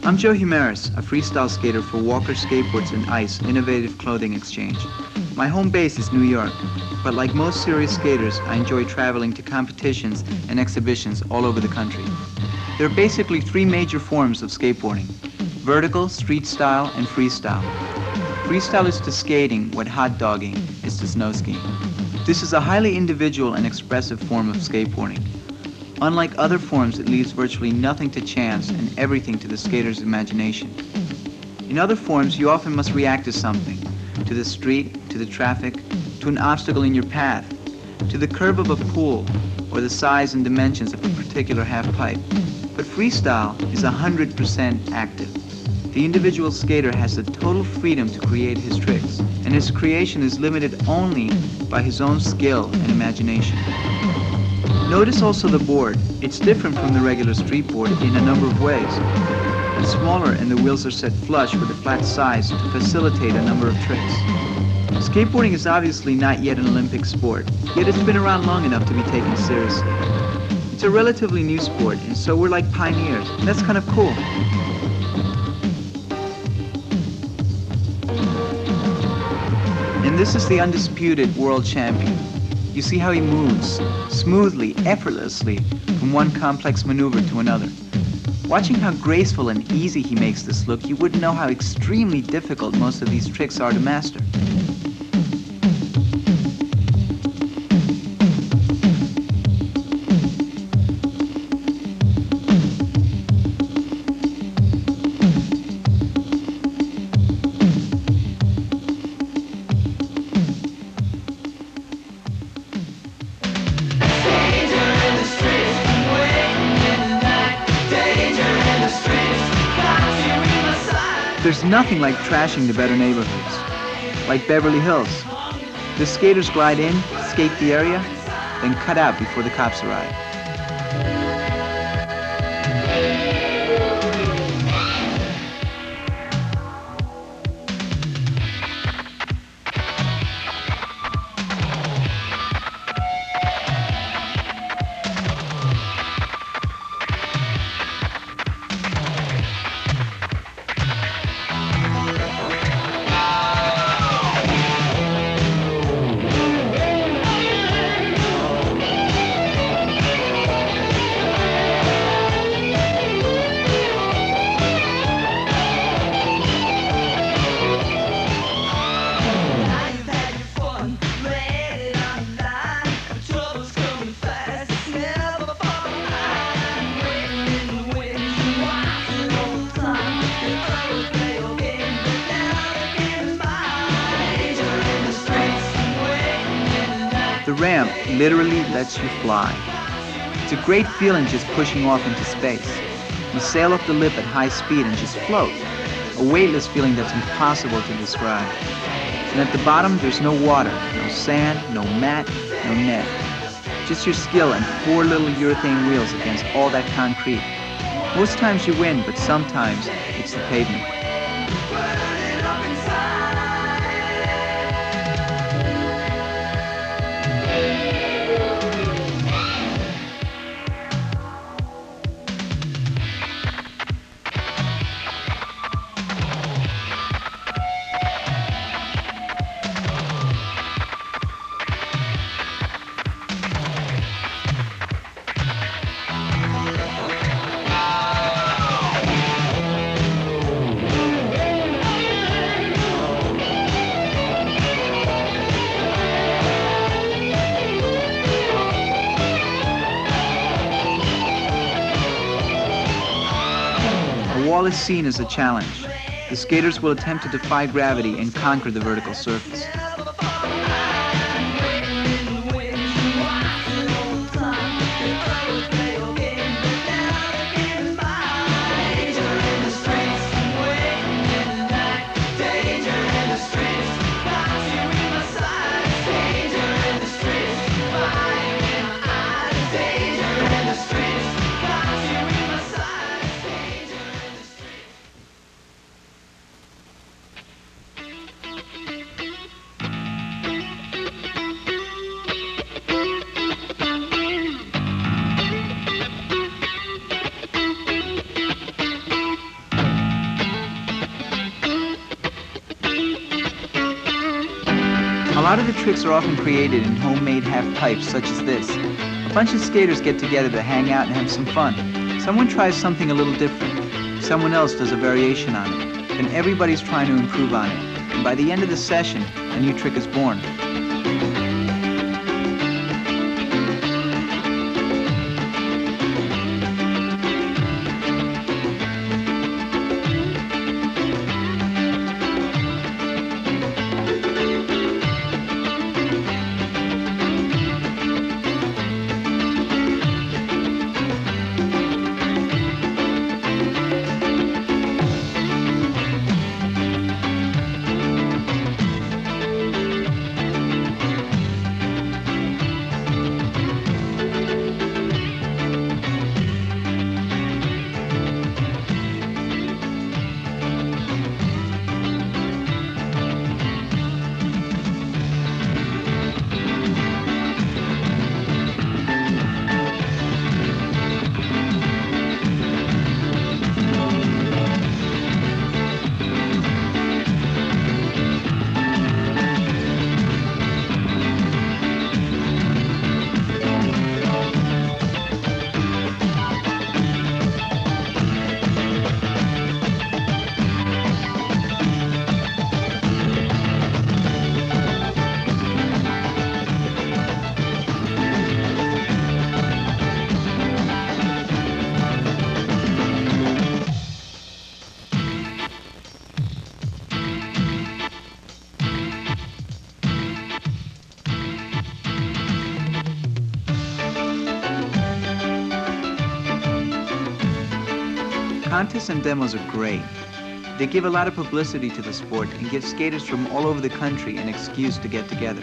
I'm Joe Jimenez, a freestyle skater for Walker Skateboards and Ice Innovative Clothing Exchange. My home base is New York, but like most serious skaters, I enjoy traveling to competitions and exhibitions all over the country. There are basically three major forms of skateboarding: vertical, street style, and freestyle. Freestyle is to skating what hot dogging is to snow skiing. This is a highly individual and expressive form of skateboarding. Unlike other forms, it leaves virtually nothing to chance and everything to the skater's imagination. In other forms, you often must react to something, to the street, to the traffic, to an obstacle in your path, to the curve of a pool, or the size and dimensions of a particular half pipe. But freestyle is 100% active. The individual skater has the total freedom to create his tricks, and his creation is limited only by his own skill and imagination. Notice also the board. It's different from the regular street board in a number of ways. It's smaller and the wheels are set flush with a flat sides to facilitate a number of tricks. Skateboarding is obviously not yet an Olympic sport, yet it's been around long enough to be taken seriously. It's a relatively new sport, and so we're like pioneers, and that's kind of cool. And this is the undisputed world champion. You see how he moves, smoothly, effortlessly, from one complex maneuver to another. Watching how graceful and easy he makes this look, you wouldn't know how extremely difficult most of these tricks are to master. There's nothing like trashing the better neighborhoods. Like Beverly Hills. The skaters glide in, skate the area, then cut out before the cops arrive. The ramp literally lets you fly. It's a great feeling just pushing off into space. You sail up the lip at high speed and just float. A weightless feeling that's impossible to describe. And at the bottom, there's no water, no sand, no mat, no net. Just your skill and four little urethane wheels against all that concrete. Most times you win, but sometimes it's the pavement. The wall is seen as a challenge. The skaters will attempt to defy gravity and conquer the vertical surface. lot of the tricks are often created in homemade half pipes such as this. A bunch of skaters get together to hang out and have some fun. Someone tries something a little different. Someone else does a variation on it. Then everybody's trying to improve on it. And by the end of the session, a new trick is born. Contests and demos are great. They give a lot of publicity to the sport and give skaters from all over the country an excuse to get together.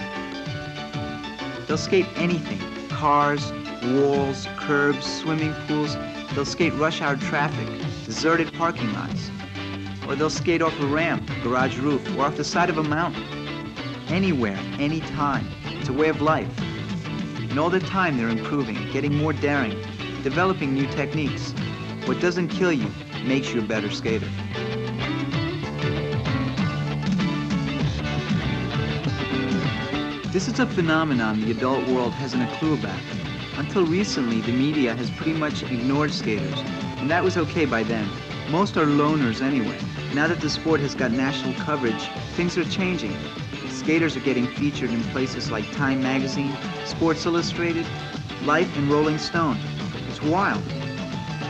They'll skate anything: cars, walls, curbs, swimming pools. They'll skate rush hour traffic, deserted parking lots. Or they'll skate off a ramp, garage roof, or off the side of a mountain. Anywhere, anytime. It's a way of life. And all the time they're improving, getting more daring, developing new techniques. What doesn't kill you makes you a better skater. This is a phenomenon the adult world hasn't a clue about. Until recently, the media has pretty much ignored skaters, and that was okay by then. Most are loners anyway. Now that the sport has got national coverage, things are changing. Skaters are getting featured in places like Time Magazine, Sports Illustrated, Life, and Rolling Stone. It's wild.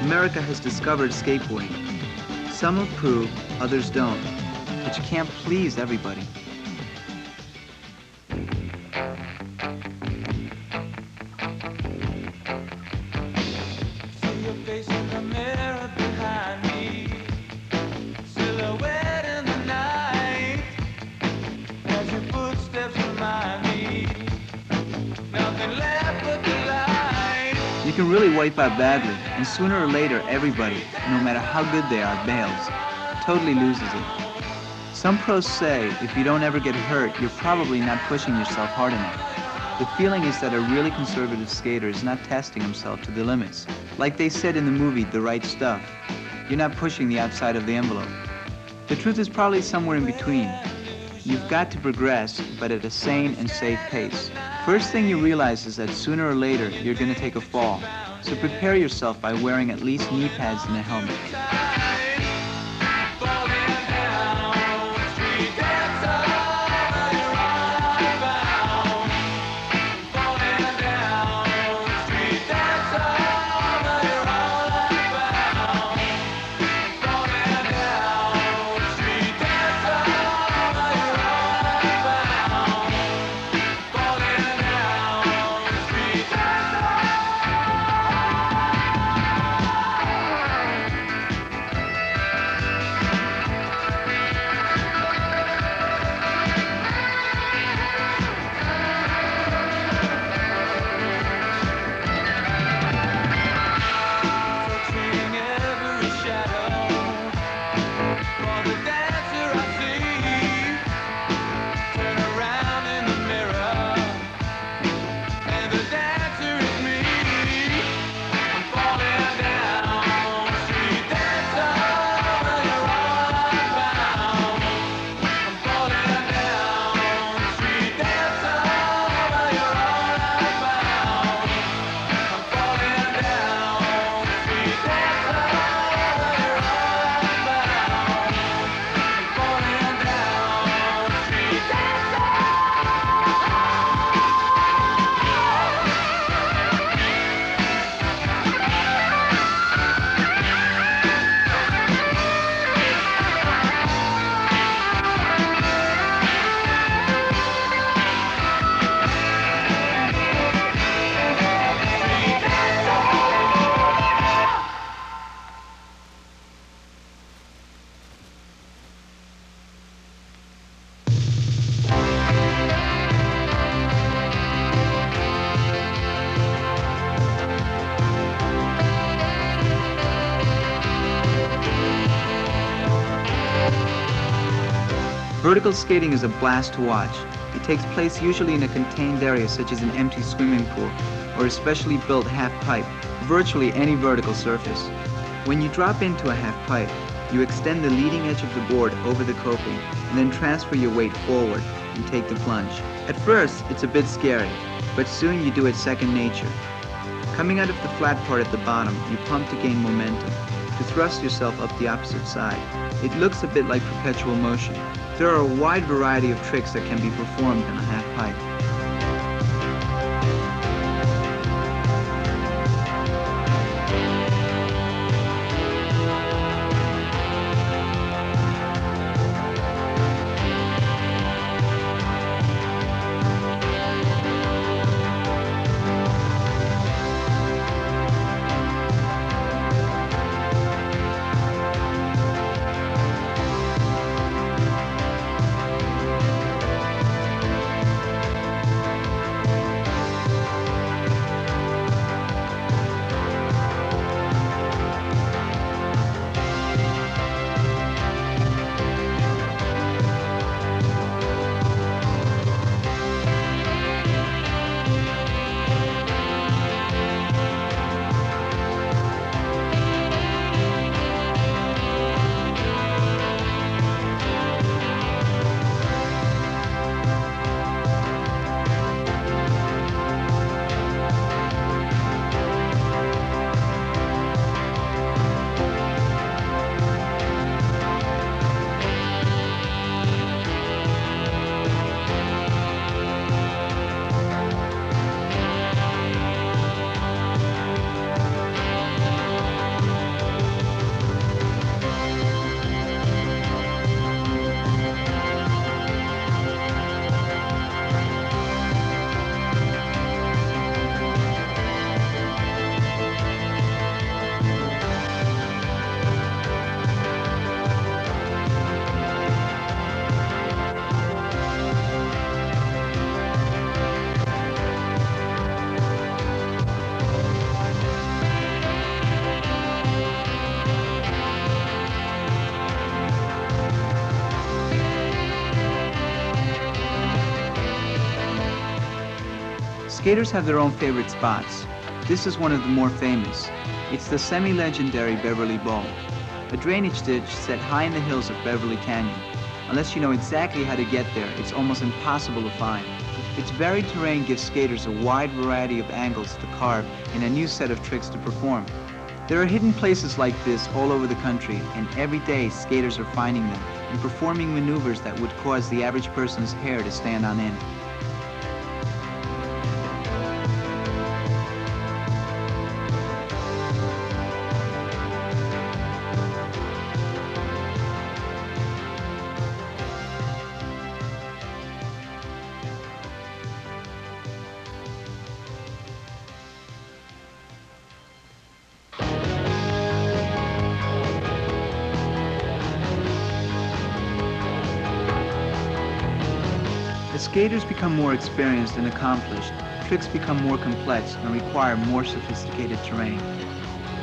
America has discovered skateboarding. Some approve, others don't. But you can't please everybody. You can really wipe out badly, and sooner or later everybody, no matter how good they are, bails. Totally loses it. Some pros say if you don't ever get hurt, you're probably not pushing yourself hard enough. The feeling is that a really conservative skater is not testing himself to the limits. Like they said in the movie, The Right Stuff, you're not pushing the outside of the envelope. The truth is probably somewhere in between. You've got to progress, but at a sane and safe pace. First thing you realize is that sooner or later, you're going to take a fall. So prepare yourself by wearing at least knee pads and a helmet. Vertical skating is a blast to watch. It takes place usually in a contained area such as an empty swimming pool or a specially built half pipe, virtually any vertical surface. When you drop into a half pipe, you extend the leading edge of the board over the coping and then transfer your weight forward and take the plunge. At first, it's a bit scary, but soon you do it second nature. Coming out of the flat part at the bottom, you pump to gain momentum, to thrust yourself up the opposite side. It looks a bit like perpetual motion. There are a wide variety of tricks that can be performed in a half pipe. Skaters have their own favorite spots. This is one of the more famous. It's the semi-legendary Beverly Bowl, a drainage ditch set high in the hills of Beverly Canyon. Unless you know exactly how to get there, it's almost impossible to find. Its varied terrain gives skaters a wide variety of angles to carve and a new set of tricks to perform. There are hidden places like this all over the country, and every day skaters are finding them and performing maneuvers that would cause the average person's hair to stand on end. As skaters become more experienced and accomplished, tricks become more complex and require more sophisticated terrain.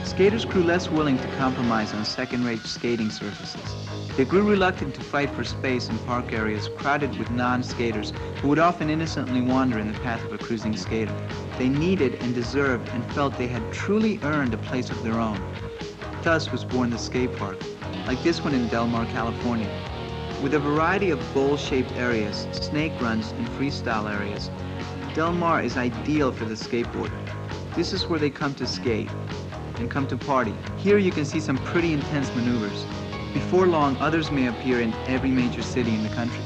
Skaters grew less willing to compromise on second-rate skating surfaces. They grew reluctant to fight for space in park areas crowded with non-skaters who would often innocently wander in the path of a cruising skater. They needed and deserved and felt they had truly earned a place of their own. Thus was born the skate park, like this one in Del Mar, California. With a variety of bowl-shaped areas, snake runs, and freestyle areas, Del Mar is ideal for the skateboarder. This is where they come to skate and come to party. Here you can see some pretty intense maneuvers. Before long, others may appear in every major city in the country.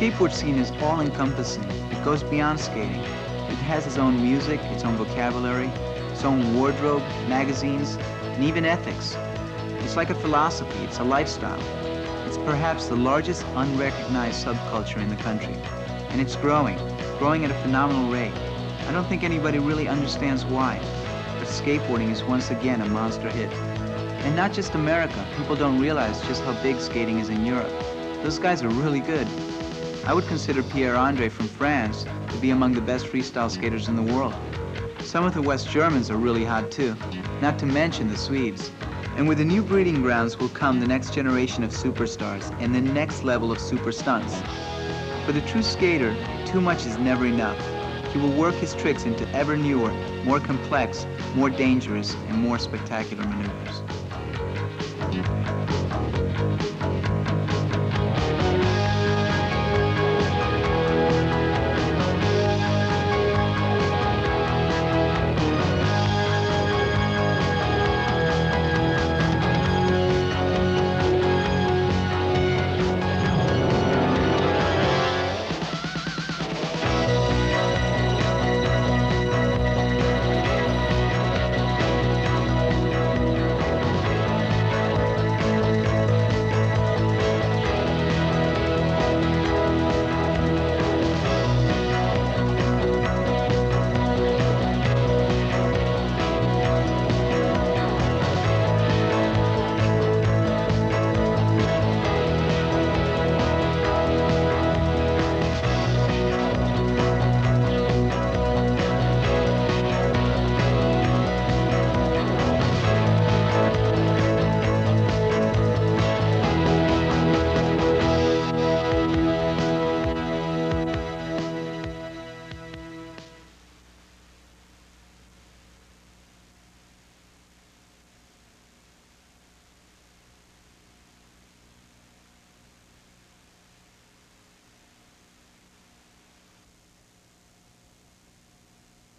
The skateboard scene is all-encompassing. It goes beyond skating. It has its own music, its own vocabulary, its own wardrobe, magazines, and even ethics. It's like a philosophy, it's a lifestyle. It's perhaps the largest unrecognized subculture in the country. And it's growing at a phenomenal rate. I don't think anybody really understands why. But skateboarding is once again a monster hit. And not just America. People don't realize just how big skating is in Europe. Those guys are really good. I would consider Pierre-Andre from France to be among the best freestyle skaters in the world. Some of the West Germans are really hot too, not to mention the Swedes. And with the new breeding grounds will come the next generation of superstars and the next level of super stunts. For the true skater, too much is never enough. He will work his tricks into ever newer, more complex, more dangerous, and more spectacular maneuvers.